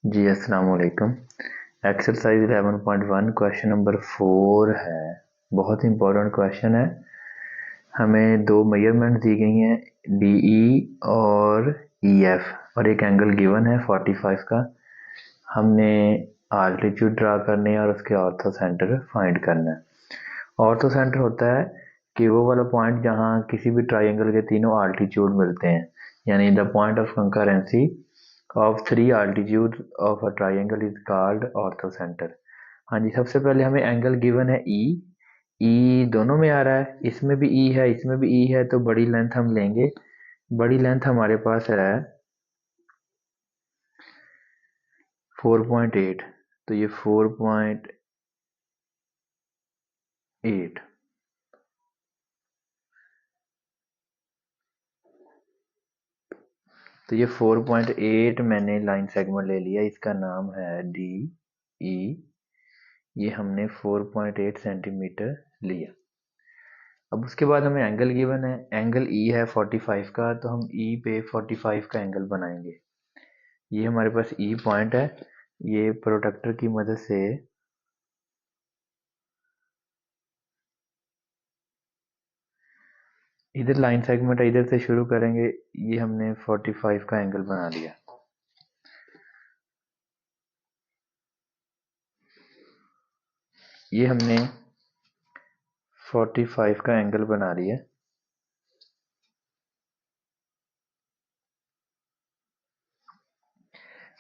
जी अस्सलाम वालेकुम। Exercise 11.1 question number 4 है। बहुत इंपॉर्टेंट क्वेश्चन है। हमें दो मेजरमेंट दी गई हैं, डी ई और ई एफ, और एक एंगल गिवन है 45 का। हमने आल्टीट्यूड ड्रा करने और उसके ऑर्थो सेंटर फाइंड करना है। ऑर्थो सेंटर होता है कि वो वाला पॉइंट जहाँ किसी भी ट्राइंगल के तीनों आल्टीट्यूड मिलते हैं, यानी the point of concurrency of three altitude of a triangle is called orthocenter। हाँ जी, सबसे पहले हमें एंगल गिवन है ई। ई दोनों में आ रहा है, इसमें भी ई है, इसमें भी ई है, तो बड़ी लेंथ हम लेंगे। बड़ी लेंथ हमारे पास है 4.8, तो ये 4.8, तो ये 4.8 मैंने लाइन सेगमेंट ले लिया, इसका नाम है डी ई। ये हमने 4.8 सेंटीमीटर लिया। अब उसके बाद हमें एंगल गिवन है, एंगल ई है 45 का, तो हम ई पे 45 का एंगल बनाएंगे। ये हमारे पास ई पॉइंट है, ये प्रोट्रैक्टर की मदद से इधर लाइन सेगमेंट इधर से शुरू करेंगे। ये हमने 45 का एंगल बना लिया। ये हमने 45 का एंगल बना लिया।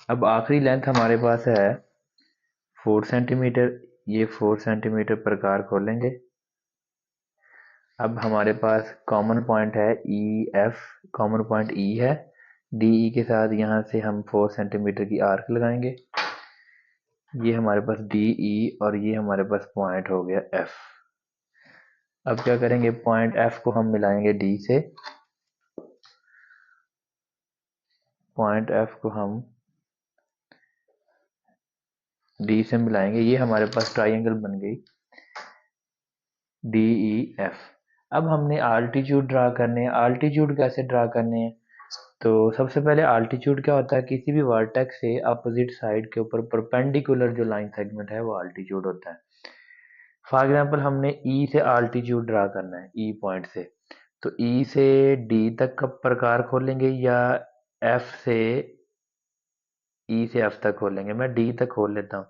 अब आखिरी लेंथ हमारे पास है 4 सेंटीमीटर। ये 4 सेंटीमीटर प्रकार खोलेंगे। अब हमारे पास कॉमन पॉइंट है E F, common point E है। डी ई के साथ यहाँ से हम 4 सेंटीमीटर की आर्क लगाएंगे। ये हमारे पास डी ई और ये हमारे पास पॉइंट हो गया एफ। अब क्या करेंगे, पॉइंट एफ को हम मिलाएंगे डी से। पॉइंट एफ को हम डी से मिलाएंगे, ये हमारे पास ट्राइंगल बन गई डी ई एफ। अब हमने आल्टीट्यूड ड्रा करने हैं। आल्टीट्यूड कैसे ड्रा करने हैं, तो सबसे पहले आल्टीट्यूड क्या होता है, किसी भी वर्टेक्स से अपोजिट साइड के ऊपर परपेंडिकुलर जो लाइन सेगमेंट है वो आल्टीट्यूड होता है। फॉर एग्जांपल हमने ई से आल्टीट्यूड ड्रा करना है, ई पॉइंट से, तो ई से डी तक का प्रकार खोलेंगे या एफ से ई से एफ तक खोलेंगे। मैं डी तक खोल लेता हूँ।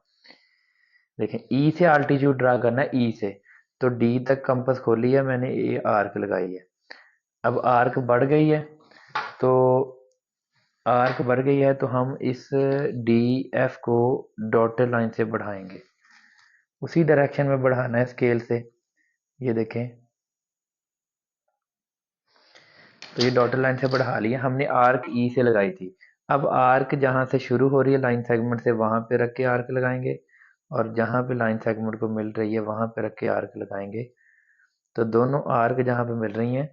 देखें, ई से आल्टीट्यूड ड्रा करना है, ई से, तो डी तक कंपास खोली है मैंने, ये आर्क लगाई है। अब आर्क बढ़ गई है, तो आर्क बढ़ गई है तो हम इस डी एफ को डॉटेड लाइन से बढ़ाएंगे। उसी डायरेक्शन में बढ़ाना है स्केल से। ये देखें, तो ये डॉटेड लाइन से बढ़ा लिया हमने। आर्क ई से लगाई थी। अब आर्क जहां से शुरू हो रही है लाइन सेगमेंट से, वहां पे रख के आर्क लगाएंगे, और जहां पे लाइन सेगमेंट को मिल रही है वहां पे रख के आर्क लगाएंगे। तो दोनों आर्क जहां पे मिल रही हैं,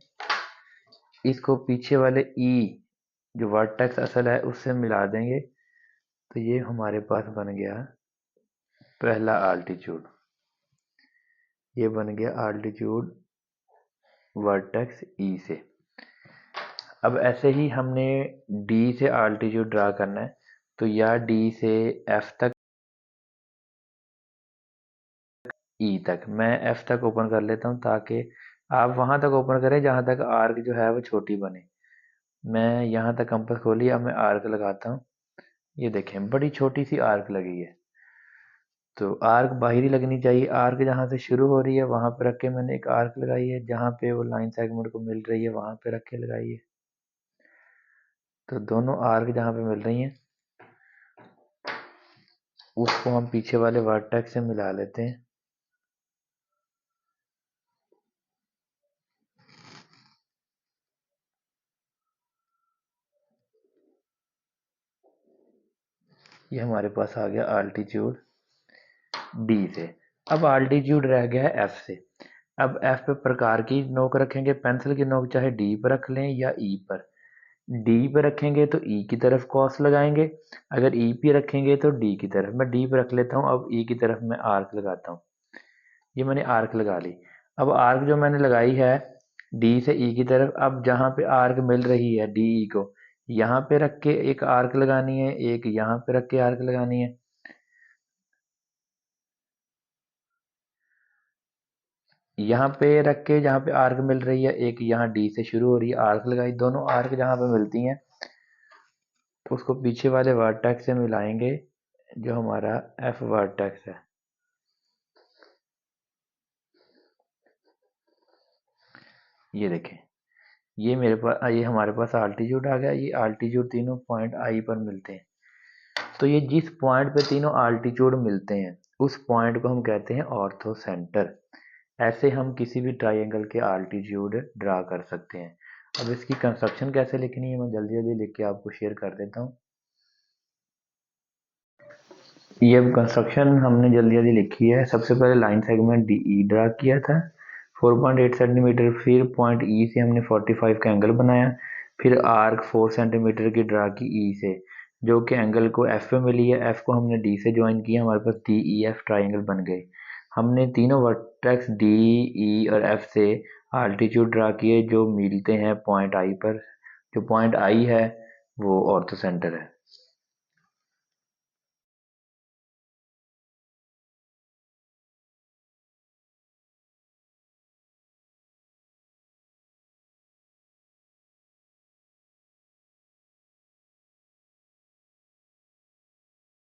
इसको पीछे वाले ई जो वर्टेक्स असल है उससे मिला देंगे, तो ये हमारे पास बन गया पहला आल्टीट्यूड। ये बन गया आल्टीट्यूड वर्टेक्स ई से। अब ऐसे ही हमने डी से आल्टीट्यूड ड्रा करना है, तो या डी से एफ तक, ई तक। मैं एफ तक ओपन कर लेता हूँ ताकि आप वहां तक ओपन करें जहां तक आर्क जो है वो छोटी बने। मैं यहाँ तक कंपास खोली, अब मैं आर्क लगाता हूँ। ये देखें, बड़ी छोटी सी आर्क लगी है, तो आर्क बाहरी लगनी चाहिए। आर्क जहाँ से शुरू हो रही है वहां पे रख के मैंने एक आर्क लगाई है, जहाँ पे वो लाइन सेगमेंट को मिल रही है वहां पे रख के लगाई है। तो दोनों आर्क जहाँ पे मिल रही हैं उसको हम पीछे वाले वर्टेक्स से मिला लेते हैं। ये हमारे पास आ गया आल्टीट्यूड डी से। अब आल्टीट्यूड रह गया है एफ से। अब एफ पे प्रकार की नोक रखेंगे, पेंसिल की नोक चाहे डी पर रख लें या ई पर। डी पे रखेंगे तो ई की तरफ कॉस लगाएंगे, अगर ई पे रखेंगे तो डी की तरफ। मैं डी पे रख लेता हूँ, अब ई की तरफ मैं आर्क लगाता हूँ। ये मैंने आर्क लगा ली। अब आर्क जो मैंने लगाई है डी से ई की तरफ, अब जहाँ पे आर्क मिल रही है डी ई को, यहाँ पे रख के एक आर्क लगानी है, एक यहाँ पे रख के आर्क लगानी है। यहाँ पे रख के जहाँ पे आर्क मिल रही है, एक यहाँ डी से शुरू हो रही है, आर्क लगाई, दोनों आर्क जहाँ पे मिलती हैं तो उसको पीछे वाले वर्टेक्स से मिलाएंगे जो हमारा एफ वर्टेक्स है। ये देखें, ये हमारे पास आल्टीट्यूड आ गया। ये आल्टीट्यूड तीनों पॉइंट आई पर मिलते हैं। तो ये जिस पॉइंट पे तीनों आल्टीट्यूड मिलते हैं उस पॉइंट को हम कहते हैं ऑर्थो सेंटर। ऐसे हम किसी भी ट्राइंगल के आल्टीट्यूड ड्रा कर सकते हैं। अब इसकी कंस्ट्रक्शन कैसे लिखनी है मैं जल्दी जल्दी लिख के आपको शेयर कर देता हूँ। ये अब कंस्ट्रक्शन हमने जल्दी जल्दी लिखी है। सबसे पहले line segment D E draw किया था 4.8 सेंटीमीटर, फिर पॉइंट ई से हमने 45 का एंगल बनाया, फिर आर्क 4 सेंटीमीटर की ड्रा की ई से, जो कि एंगल को एफ पे मिली है। एफ को हमने डी से ज्वाइन किया, हमारे पास डी ई एफ ट्राइंगल बन गए। हमने तीनों वर्टेक्स डी ई और एफ से आल्टीट्यूड ड्रा किए जो मिलते हैं पॉइंट आई पर। जो पॉइंट आई है वो ऑर्थो सेंटर है।